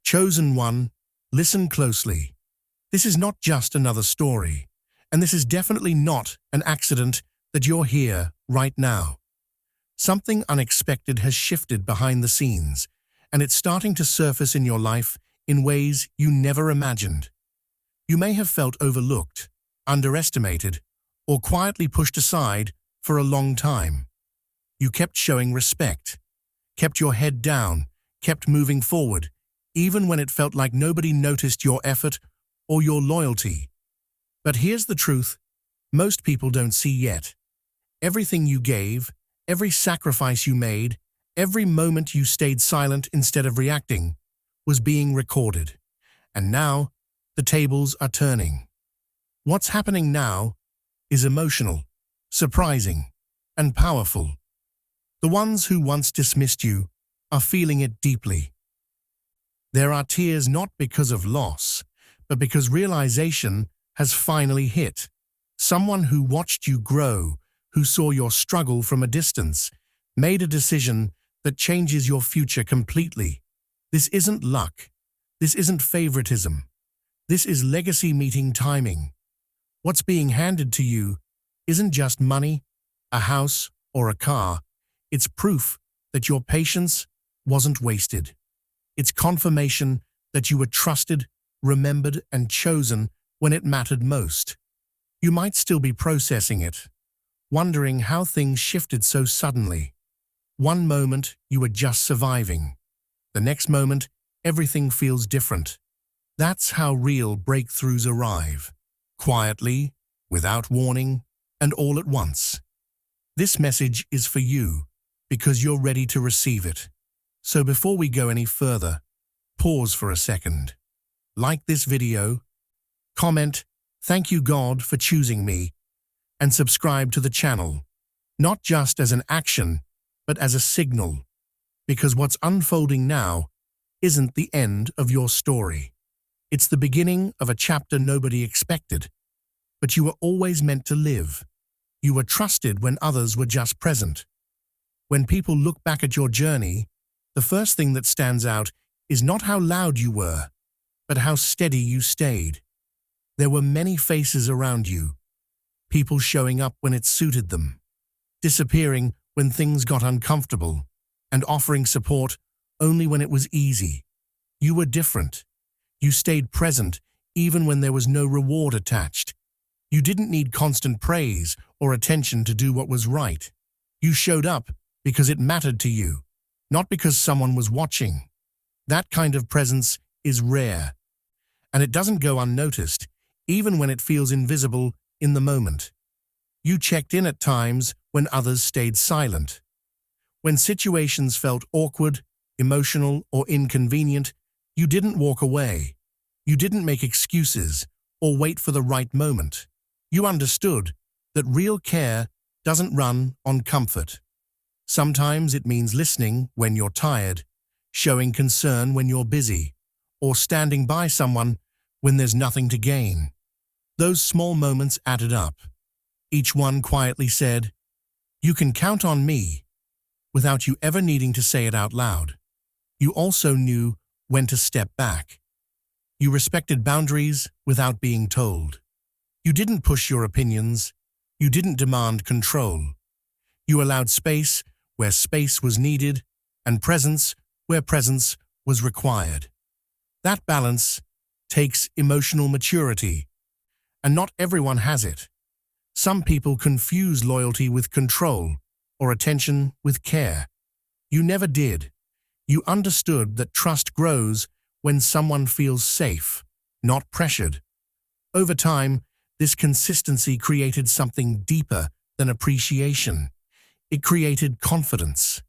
Chosen one, listen closely. This is not just another story, and this is definitely not an accident that you're here right now. Something unexpected has shifted behind the scenes, and it's starting to surface in your life in ways you never imagined. You may have felt overlooked, underestimated, or quietly pushed aside for a long time. You kept showing respect, kept your head down, kept moving forward, even when it felt like nobody noticed your effort or your loyalty. But here's the truth most people don't see yet. Everything you gave, every sacrifice you made, every moment you stayed silent instead of reacting, was being recorded. And now, the tables are turning. What's happening now is emotional, surprising, and powerful. The ones who once dismissed you are feeling it deeply. There are tears not because of loss, but because realization has finally hit. Someone who watched you grow, who saw your struggle from a distance, made a decision that changes your future completely. This isn't luck. This isn't favoritism. This is legacy meeting timing. What's being handed to you isn't just money, a house, or a car. It's proof that your patience wasn't wasted. It's confirmation that you were trusted, remembered, and chosen when it mattered most. You might still be processing it, wondering how things shifted so suddenly. One moment, you were just surviving. The next moment, everything feels different. That's how real breakthroughs arrive. Quietly, without warning, and all at once. This message is for you because you're ready to receive it. So before we go any further, pause for a second. Like this video, comment, "Thank you God for choosing me," and subscribe to the channel, not just as an action, but as a signal, because what's unfolding now isn't the end of your story. It's the beginning of a chapter nobody expected, but you were always meant to live. You were trusted when others were just present. When people look back at your journey, the first thing that stands out is not how loud you were, but how steady you stayed. There were many faces around you, people showing up when it suited them, disappearing when things got uncomfortable, and offering support only when it was easy. You were different. You stayed present even when there was no reward attached. You didn't need constant praise or attention to do what was right. You showed up because it mattered to you, not because someone was watching. That kind of presence is rare, and it doesn't go unnoticed, even when it feels invisible in the moment. You checked in at times when others stayed silent. When situations felt awkward, emotional, or inconvenient, you didn't walk away. You didn't make excuses or wait for the right moment. You understood that real care doesn't run on comfort. Sometimes it means listening when you're tired, showing concern when you're busy, or standing by someone when there's nothing to gain. Those small moments added up. Each one quietly said, "You can count on me," without you ever needing to say it out loud. You also knew when to step back. You respected boundaries without being told. You didn't push your opinions. You didn't demand control. You allowed space where space was needed and presence where presence was required. That balance takes emotional maturity, and not everyone has it. Some people confuse loyalty with control or attention with care. You never did. You understood that trust grows when someone feels safe, not pressured. Over time, this consistency created something deeper than appreciation. It created confidence.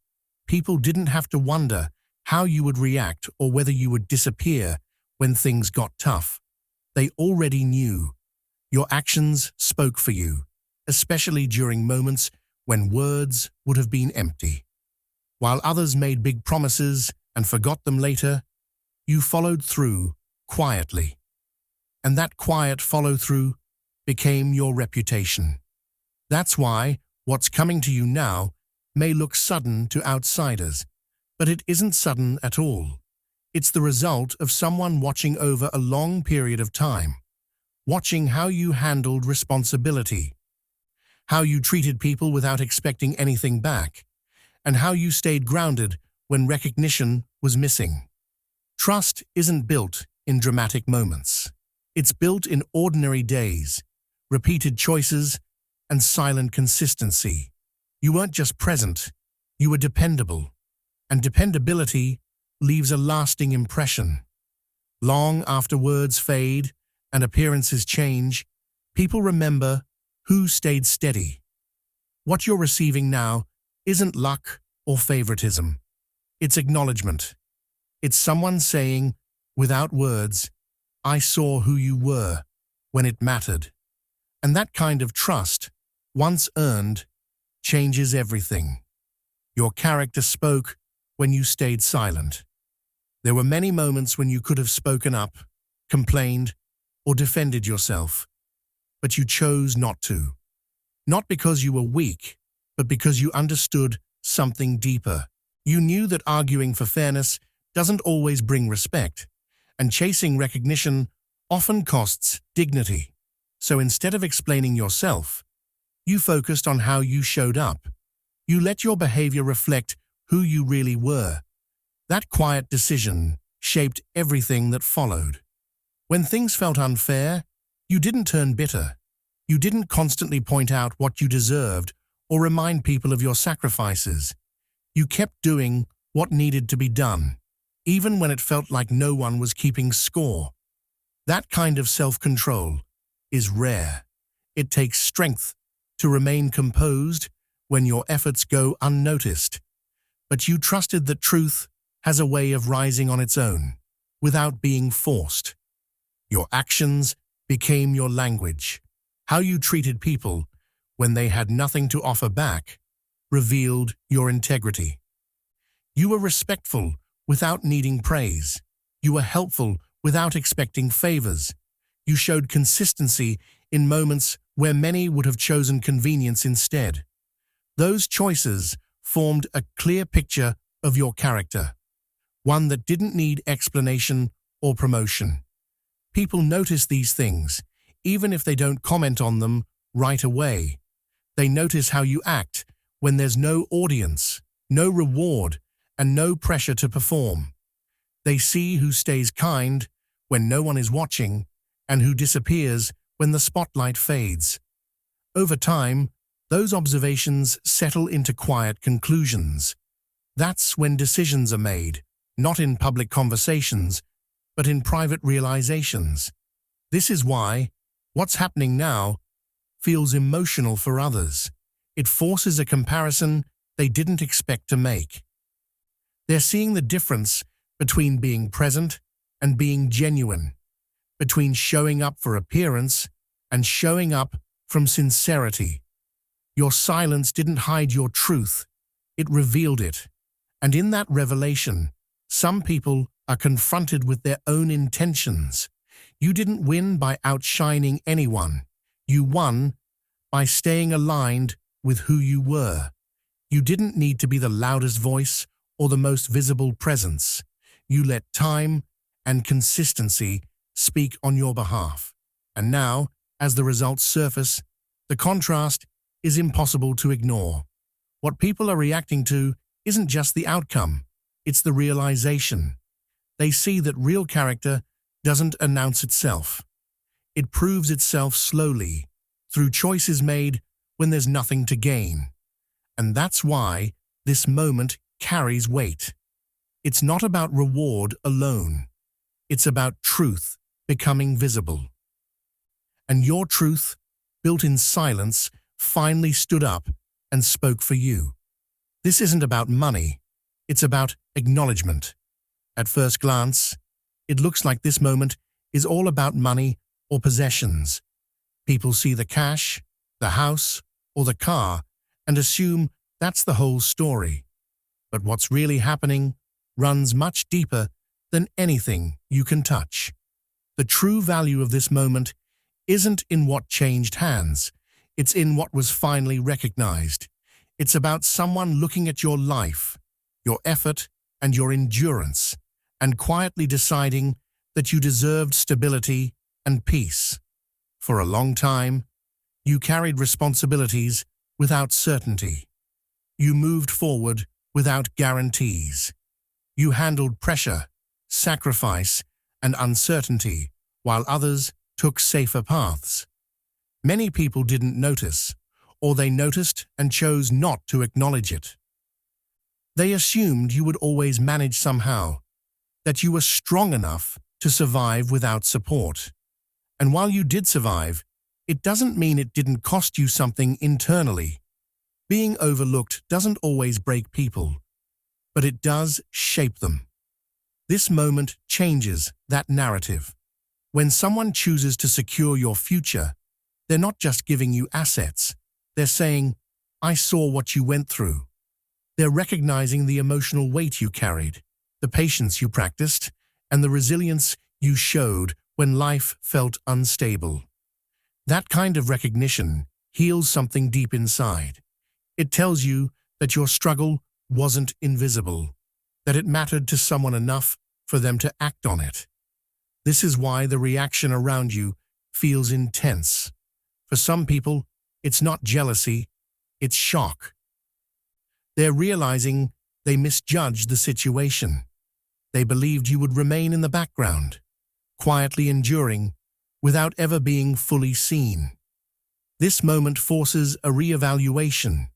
People didn't have to wonder how you would react or whether you would disappear when things got tough. They already knew. Your actions spoke for you, especially during moments when words would have been empty. While others made big promises and forgot them later, you followed through quietly. And that quiet follow-through became your reputation. That's why what's coming to you now may look sudden to outsiders, but it isn't sudden at all. It's the result of someone watching over a long period of time, watching how you handled responsibility, how you treated people without expecting anything back, and how you stayed grounded when recognition was missing. Trust isn't built in dramatic moments. It's built in ordinary days, repeated choices, and silent consistency. You weren't just present, you were dependable, and dependability leaves a lasting impression. Long after words fade and appearances change, people remember who stayed steady. What you're receiving now isn't luck or favoritism. It's acknowledgement. It's someone saying, without words, I saw who you were when it mattered. And that kind of trust, once earned, changes everything. Your character spoke when you stayed silent. There were many moments when you could have spoken up, complained, or defended yourself, but you chose not to. Not because you were weak, but because you understood something deeper. You knew that arguing for fairness doesn't always bring respect, and chasing recognition often costs dignity. So instead of explaining yourself, you focused on how you showed up. You let your behavior reflect who you really were. That quiet decision shaped everything that followed. When things felt unfair, you didn't turn bitter. You didn't constantly point out what you deserved or remind people of your sacrifices. You kept doing what needed to be done, even when it felt like no one was keeping score. That kind of self-control is rare. It takes strength to remain composed when your efforts go unnoticed. But you trusted that truth has a way of rising on its own, without being forced. Your actions became your language. How you treated people when they had nothing to offer back revealed your integrity. You were respectful without needing praise. You were helpful without expecting favors. You showed consistency in moments where many would have chosen convenience instead. Those choices formed a clear picture of your character, one that didn't need explanation or promotion. People notice these things, even if they don't comment on them right away. They notice how you act when there's no audience, no reward, and no pressure to perform. They see who stays kind when no one is watching and who disappears when the spotlight fades. Over time, those observations settle into quiet conclusions. That's when decisions are made, not in public conversations, but in private realizations. This is why what's happening now feels emotional for others. It forces a comparison they didn't expect to make. They're seeing the difference between being present and being genuine, between showing up for appearance and showing up from sincerity. Your silence didn't hide your truth, it revealed it. And in that revelation, some people are confronted with their own intentions. You didn't win by outshining anyone. You won by staying aligned with who you were. You didn't need to be the loudest voice or the most visible presence. You let time and consistency speak on your behalf. And now, as the results surface, the contrast is impossible to ignore. What people are reacting to isn't just the outcome, it's the realization. They see that real character doesn't announce itself. It proves itself slowly, through choices made when there's nothing to gain. And that's why this moment carries weight. It's not about reward alone. It's about truth becoming visible. And your truth, built in silence, finally stood up and spoke for you. This isn't about money. It's about acknowledgement. At first glance, it looks like this moment is all about money or possessions. People see the cash, the house, or the car and assume that's the whole story. But what's really happening runs much deeper than anything you can touch. The true value of this moment isn't in what changed hands, it's in what was finally recognized. It's about someone looking at your life, your effort, and your endurance, and quietly deciding that you deserved stability and peace. For a long time, you carried responsibilities without certainty. You moved forward without guarantees. You handled pressure, sacrifice, and uncertainty, while others took safer paths. Many people didn't notice, or they noticed and chose not to acknowledge it. They assumed you would always manage somehow, that you were strong enough to survive without support. And while you did survive, it doesn't mean it didn't cost you something internally. Being overlooked doesn't always break people, but it does shape them. This moment changes that narrative. When someone chooses to secure your future, they're not just giving you assets. They're saying, "I saw what you went through." They're recognizing the emotional weight you carried, the patience you practiced, and the resilience you showed when life felt unstable. That kind of recognition heals something deep inside. It tells you that your struggle wasn't invisible, that it mattered to someone enough for them to act on it. This is why the reaction around you feels intense. For some people, it's not jealousy, it's shock. They're realizing they misjudged the situation. They believed you would remain in the background, quietly enduring, without ever being fully seen. This moment forces a reevaluation.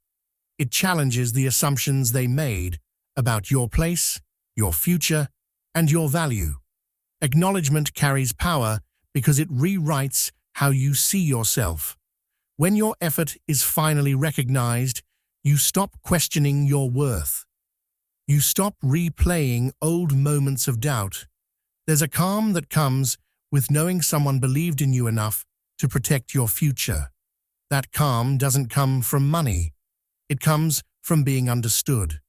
It challenges the assumptions they made about your place, your future, and your value. Acknowledgement carries power because it rewrites how you see yourself. When your effort is finally recognized, you stop questioning your worth. You stop replaying old moments of doubt. There's a calm that comes with knowing someone believed in you enough to protect your future. That calm doesn't come from money. It comes from being understood.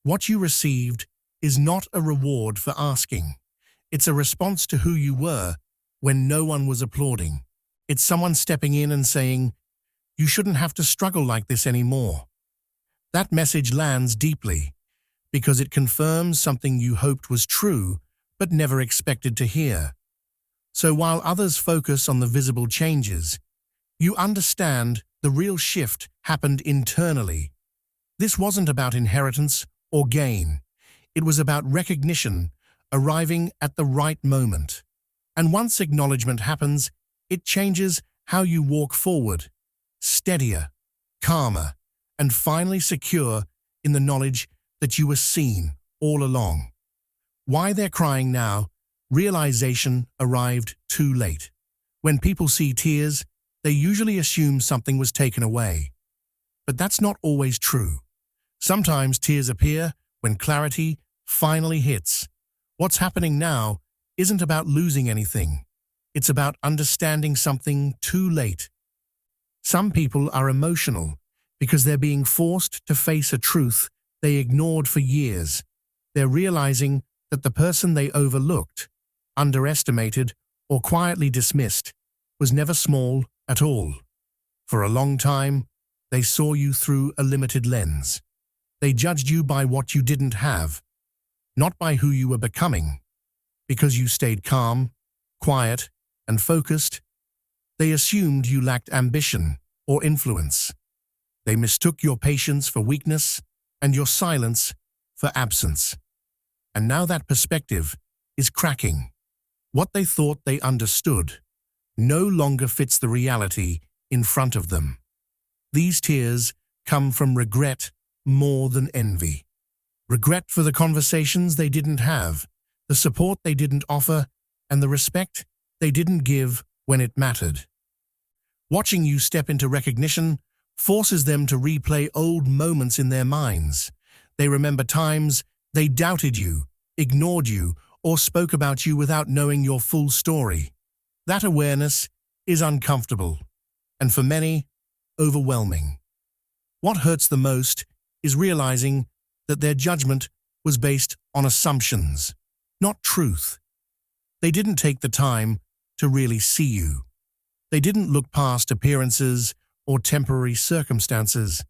What you received is not a reward for asking. It's a response to who you were when no one was applauding. It's someone stepping in and saying, "You shouldn't have to struggle like this anymore." That message lands deeply because it confirms something you hoped was true but never expected to hear. So while others focus on the visible changes, you understand the real shift happened internally. This wasn't about inheritance or gain. It was about recognition arriving at the right moment. And once acknowledgement happens, it changes how you walk forward, steadier, calmer, and finally secure in the knowledge that you were seen all along. Why they're crying now? Realization arrived too late. When people see tears, they usually assume something was taken away. But that's not always true. Sometimes tears appear when clarity finally hits. What's happening now isn't about losing anything. It's about understanding something too late. Some people are emotional because they're being forced to face a truth they ignored for years. They're realizing that the person they overlooked, underestimated, or quietly dismissed was never small at all. For a long time, they saw you through a limited lens. They judged you by what you didn't have, not by who you were becoming. Because you stayed calm, quiet, and focused, they assumed you lacked ambition or influence. They mistook your patience for weakness and your silence for absence. And now that perspective is cracking. What they thought they understood no longer fits the reality in front of them. These tears come from regret more than envy. Regret for the conversations they didn't have, the support they didn't offer, and the respect they didn't give when it mattered. Watching you step into recognition forces them to replay old moments in their minds. They remember times they doubted you, ignored you, or spoke about you without knowing your full story. That awareness is uncomfortable, and for many, overwhelming. What hurts the most is realizing that their judgment was based on assumptions, not truth. They didn't take the time to really see you. They didn't look past appearances or temporary circumstances.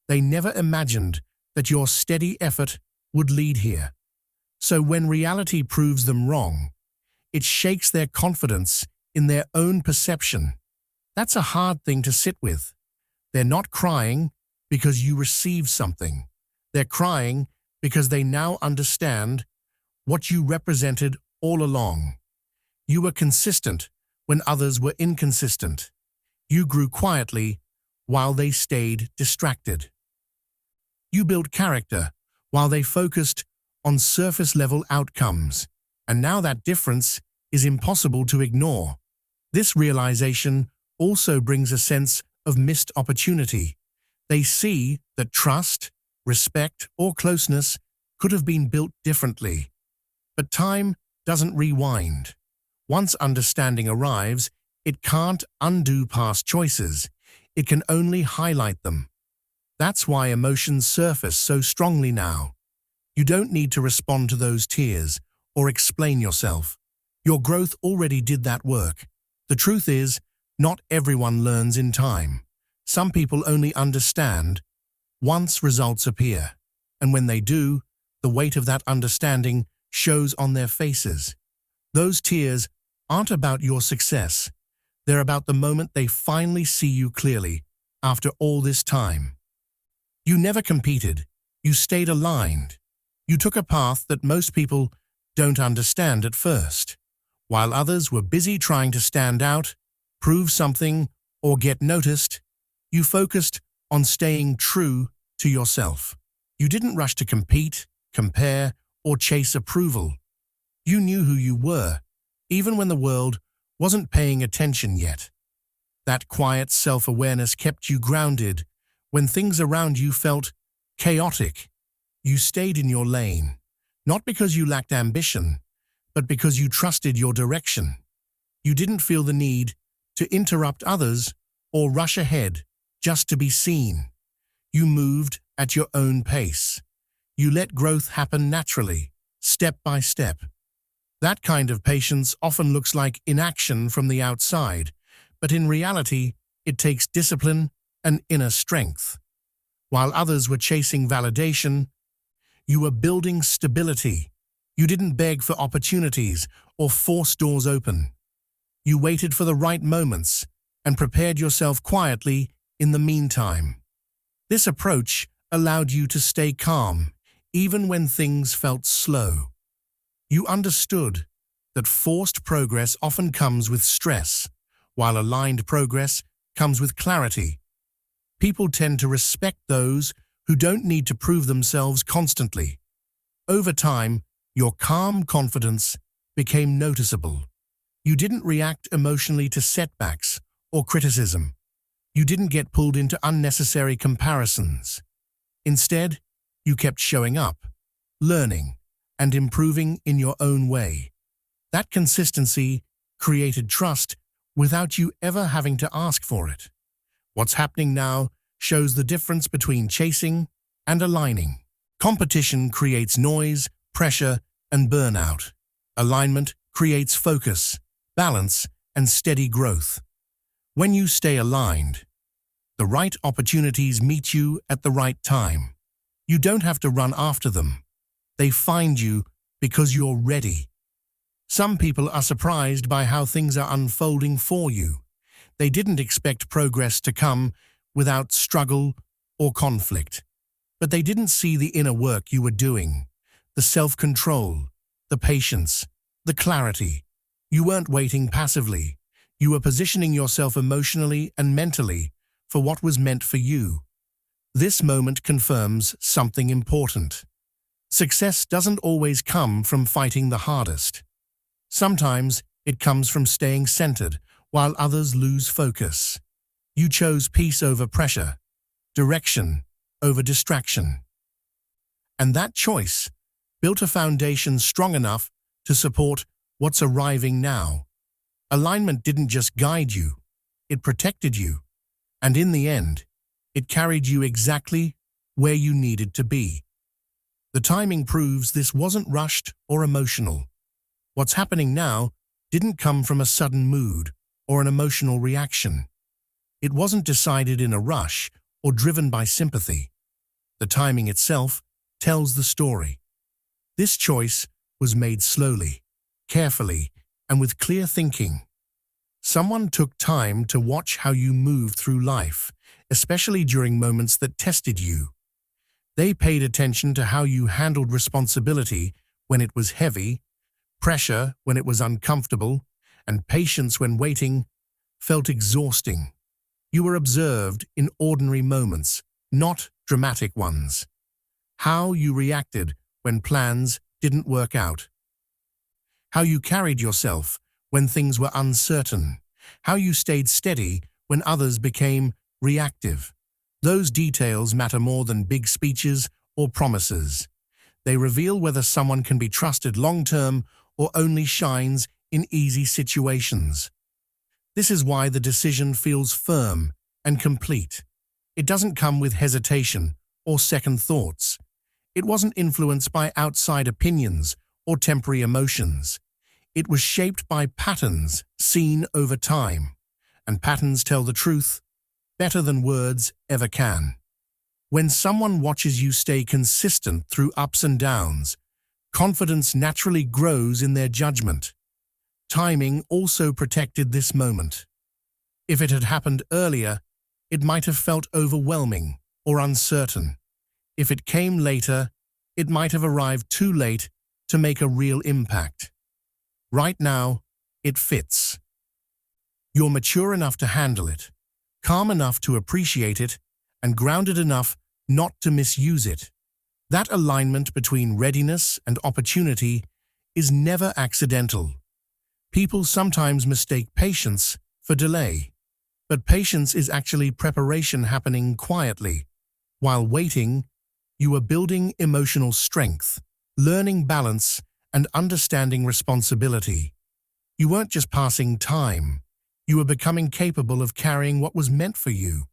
They never imagined that your steady effort would lead here. So when reality proves them wrong, it shakes their confidence in their own perception. That's a hard thing to sit with. They're not crying because you received something. They're crying because they now understand what you represented all along. You were consistent when others were inconsistent. You grew quietly while they stayed distracted. You built character while they focused on surface-level outcomes. And now that difference is impossible to ignore. This realization also brings a sense of missed opportunity. They see that trust, respect, or closeness could have been built differently. But time doesn't rewind. Once understanding arrives, it can't undo past choices. It can only highlight them. That's why emotions surface so strongly now. You don't need to respond to those tears or explain yourself. Your growth already did that work. The truth is, not everyone learns in time. Some people only understand once results appear. And when they do, the weight of that understanding shows on their faces. Those tears aren't about your success. They're about the moment they finally see you clearly after all this time. You never competed. You stayed aligned. You took a path that most people don't understand at first. While others were busy trying to stand out, prove something, or get noticed, you focused on staying true to yourself. You didn't rush to compete, compare, or chase approval. You knew who you were, even when the world wasn't paying attention yet. That quiet self-awareness kept you grounded when things around you felt chaotic. You stayed in your lane, not because you lacked ambition, but because you trusted your direction. You didn't feel the need to interrupt others or rush ahead just to be seen. You moved at your own pace. You let growth happen naturally, step by step. That kind of patience often looks like inaction from the outside, but in reality, it takes discipline and inner strength. While others were chasing validation, you were building stability. You didn't beg for opportunities or force doors open. You waited for the right moments and prepared yourself quietly in the meantime. This approach allowed you to stay calm, even when things felt slow. You understood that forced progress often comes with stress, while aligned progress comes with clarity. People tend to respect those who don't need to prove themselves constantly. Over time, your calm confidence became noticeable. You didn't react emotionally to setbacks or criticism. You didn't get pulled into unnecessary comparisons. Instead, you kept showing up, learning, and improving in your own way. That consistency created trust without you ever having to ask for it. What's happening now shows the difference between chasing and aligning. Competition creates noise, pressure, and burnout. Alignment creates focus, balance, and steady growth. When you stay aligned, the right opportunities meet you at the right time. You don't have to run after them. They find you because you're ready. Some people are surprised by how things are unfolding for you. They didn't expect progress to come without struggle or conflict. But they didn't see the inner work you were doing, the self-control, the patience, the clarity. You weren't waiting passively. You were positioning yourself emotionally and mentally for what was meant for you. This moment confirms something important. Success doesn't always come from fighting the hardest. Sometimes it comes from staying centered while others lose focus. You chose peace over pressure, direction over distraction. And that choice built a foundation strong enough to support what's arriving now. Alignment didn't just guide you, it protected you. And in the end, it carried you exactly where you needed to be. The timing proves this wasn't rushed or emotional. What's happening now didn't come from a sudden mood or an emotional reaction. It wasn't decided in a rush or driven by sympathy. The timing itself tells the story. This choice was made slowly, carefully, and with clear thinking. Someone took time to watch how you moved through life, especially during moments that tested you. They paid attention to how you handled responsibility when it was heavy, pressure when it was uncomfortable, and patience when waiting felt exhausting. You were observed in ordinary moments, not dramatic ones. How you reacted when plans didn't work out. How you carried yourself when things were uncertain. How you stayed steady when others became reactive. Those details matter more than big speeches or promises. They reveal whether someone can be trusted long-term or only shines in easy situations. This is why the decision feels firm and complete. It doesn't come with hesitation or second thoughts. It wasn't influenced by outside opinions or temporary emotions. It was shaped by patterns seen over time, and patterns tell the truth better than words ever can. When someone watches you stay consistent through ups and downs, confidence naturally grows in their judgment. Timing also protected this moment. If it had happened earlier, it might have felt overwhelming or uncertain. If it came later, it might have arrived too late to make a real impact. Right now, it fits. You're mature enough to handle it, calm enough to appreciate it, and grounded enough not to misuse it. That alignment between readiness and opportunity is never accidental. People sometimes mistake patience for delay, but patience is actually preparation happening quietly. While waiting, you are building emotional strength, learning balance, and understanding responsibility. You weren't just passing time, you were becoming capable of carrying what was meant for you.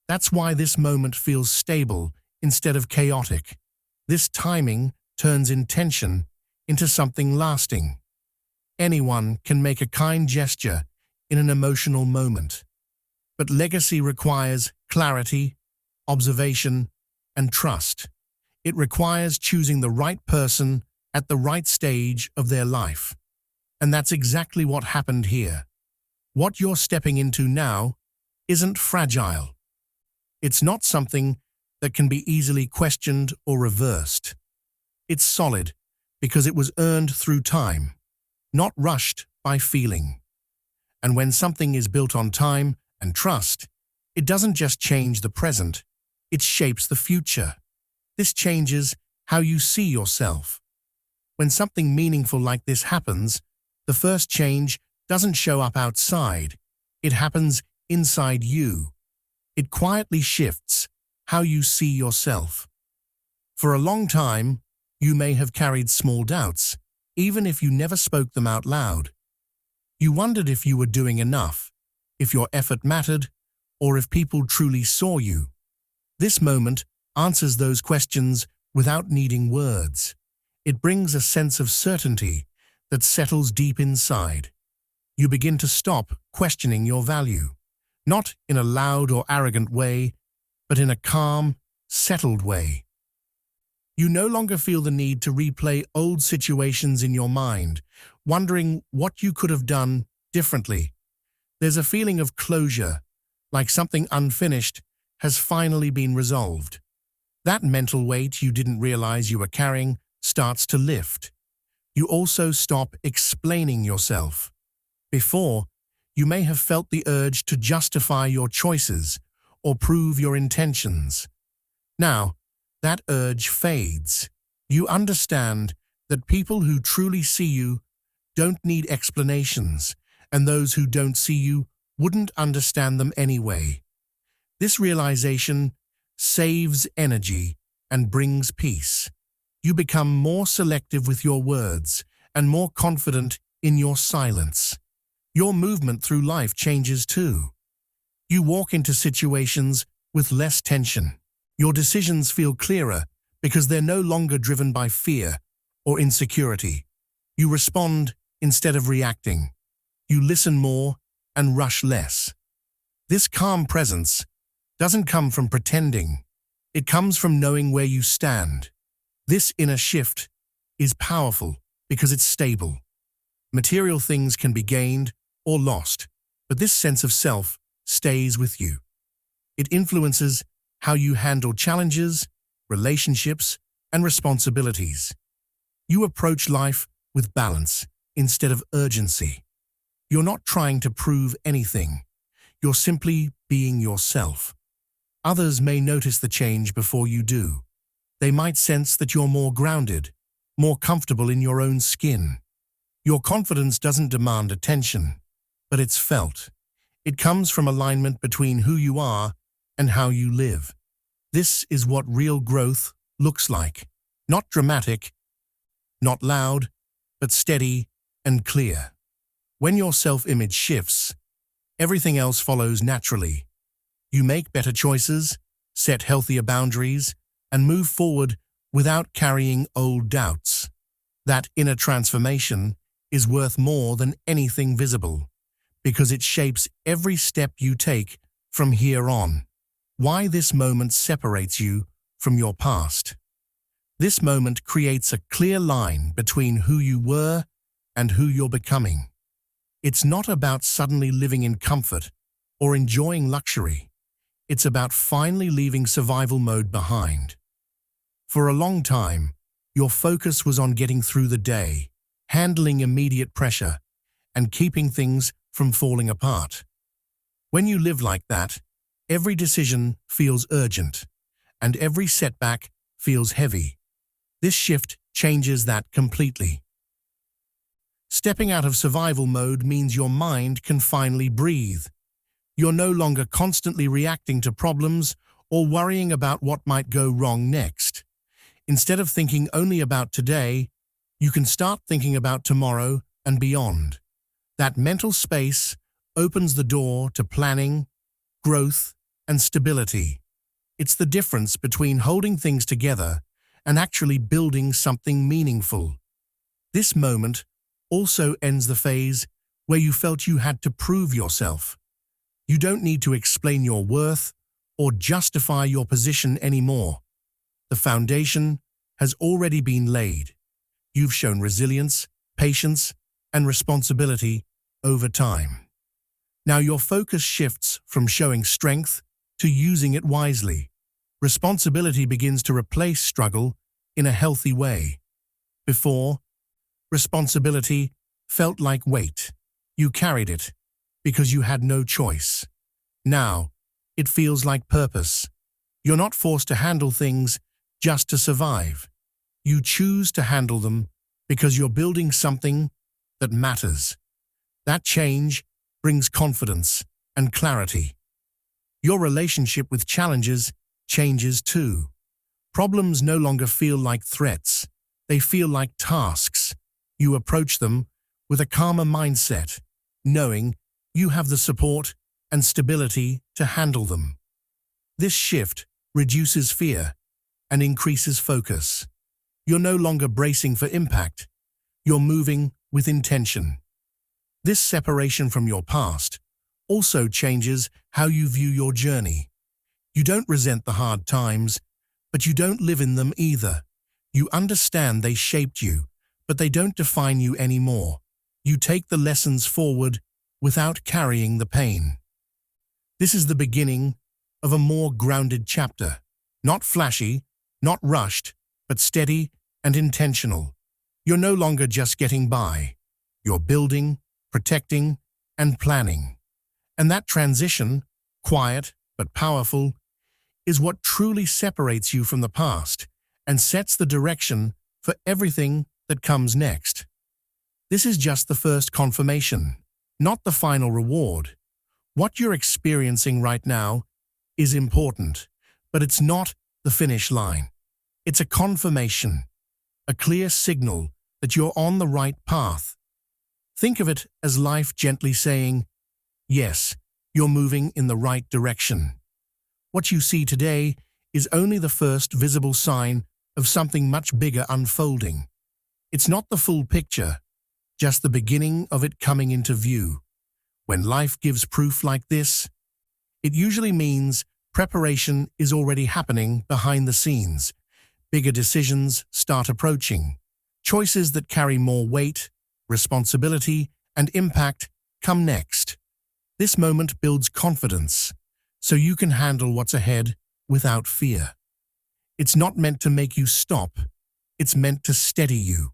That's why this moment feels stable instead of chaotic. This timing turns intention into something lasting. Anyone can make a kind gesture in an emotional moment, but legacy requires clarity, observation, and trust. It requires choosing the right person at the right stage of their life. And that's exactly what happened here. What you're stepping into now isn't fragile. It's not something that can be easily questioned or reversed. It's solid because it was earned through time, not rushed by feeling. And when something is built on time and trust, it doesn't just change the present, it shapes the future. This changes how you see yourself. When something meaningful like this happens, the first change doesn't show up outside. It happens inside you. It quietly shifts how you see yourself. For a long time, you may have carried small doubts, even if you never spoke them out loud. You wondered if you were doing enough, if your effort mattered, or if people truly saw you. This moment answers those questions without needing words. It brings a sense of certainty that settles deep inside. You begin to stop questioning your value, not in a loud or arrogant way, but in a calm, settled way. You no longer feel the need to replay old situations in your mind, wondering what you could have done differently. There's a feeling of closure, like something unfinished has finally been resolved. That mental weight you didn't realize you were carrying starts to lift. You also stop explaining yourself. Before, you may have felt the urge to justify your choices or prove your intentions. Now, that urge fades. You understand that people who truly see you don't need explanations, and those who don't see you wouldn't understand them anyway. This realization saves energy and brings peace. You become more selective with your words and more confident in your silence. Your movement through life changes too. You walk into situations with less tension. Your decisions feel clearer because they're no longer driven by fear or insecurity. You respond instead of reacting. You listen more and rush less. This calm presence doesn't come from pretending. It comes from knowing where you stand. This inner shift is powerful because it's stable. Material things can be gained or lost, but this sense of self stays with you. It influences how you handle challenges, relationships, and responsibilities. You approach life with balance instead of urgency. You're not trying to prove anything. You're simply being yourself. Others may notice the change before you do. They might sense that you're more grounded, more comfortable in your own skin. Your confidence doesn't demand attention, but it's felt. It comes from alignment between who you are and how you live. This is what real growth looks like. Not dramatic, not loud, but steady and clear. When your self-image shifts, everything else follows naturally. You make better choices, set healthier boundaries, and move forward without carrying old doubts. That inner transformation is worth more than anything visible, because it shapes every step you take from here on. Why this moment separates you from your past. This moment creates a clear line between who you were and who you're becoming. It's not about suddenly living in comfort or enjoying luxury. It's about finally leaving survival mode behind. For a long time, your focus was on getting through the day, handling immediate pressure, and keeping things from falling apart. When you live like that, every decision feels urgent, and every setback feels heavy. This shift changes that completely. Stepping out of survival mode means your mind can finally breathe. You're no longer constantly reacting to problems or worrying about what might go wrong next. Instead of thinking only about today, you can start thinking about tomorrow and beyond. That mental space opens the door to planning, growth, and stability. It's the difference between holding things together and actually building something meaningful. This moment also ends the phase where you felt you had to prove yourself. You don't need to explain your worth or justify your position anymore. The foundation has already been laid. You've shown resilience, patience, and responsibility over time. Now your focus shifts from showing strength to using it wisely. Responsibility begins to replace struggle in a healthy way. Before, responsibility felt like weight. You carried it because you had no choice. Now, it feels like purpose. You're not forced to handle things just to survive. You choose to handle them because you're building something that matters. That change brings confidence and clarity. Your relationship with challenges changes too. Problems no longer feel like threats. They feel like tasks. You approach them with a calmer mindset, knowing you have the support and stability to handle them. This shift reduces fear and increases focus. You're no longer bracing for impact. You're moving with intention. This separation from your past also changes how you view your journey. You don't resent the hard times, but you don't live in them either. You understand they shaped you, but they don't define you anymore. You take the lessons forward without carrying the pain. This is the beginning of a more grounded chapter. Not flashy, not rushed, but steady and intentional. You're no longer just getting by. You're building, protecting, and planning. And that transition, quiet but powerful, is what truly separates you from the past and sets the direction for everything that comes next. This is just the first confirmation, not the final reward. What you're experiencing right now is important, but it's not the finish line. It's a confirmation, a clear signal that you're on the right path. Think of it as life gently saying, yes, you're moving in the right direction. What you see today is only the first visible sign of something much bigger unfolding. It's not the full picture, just the beginning of it coming into view. When life gives proof like this, it usually means preparation is already happening behind the scenes. Bigger decisions start approaching. Choices that carry more weight, responsibility, and impact come next. This moment builds confidence, so you can handle what's ahead without fear. It's not meant to make you stop, it's meant to steady you.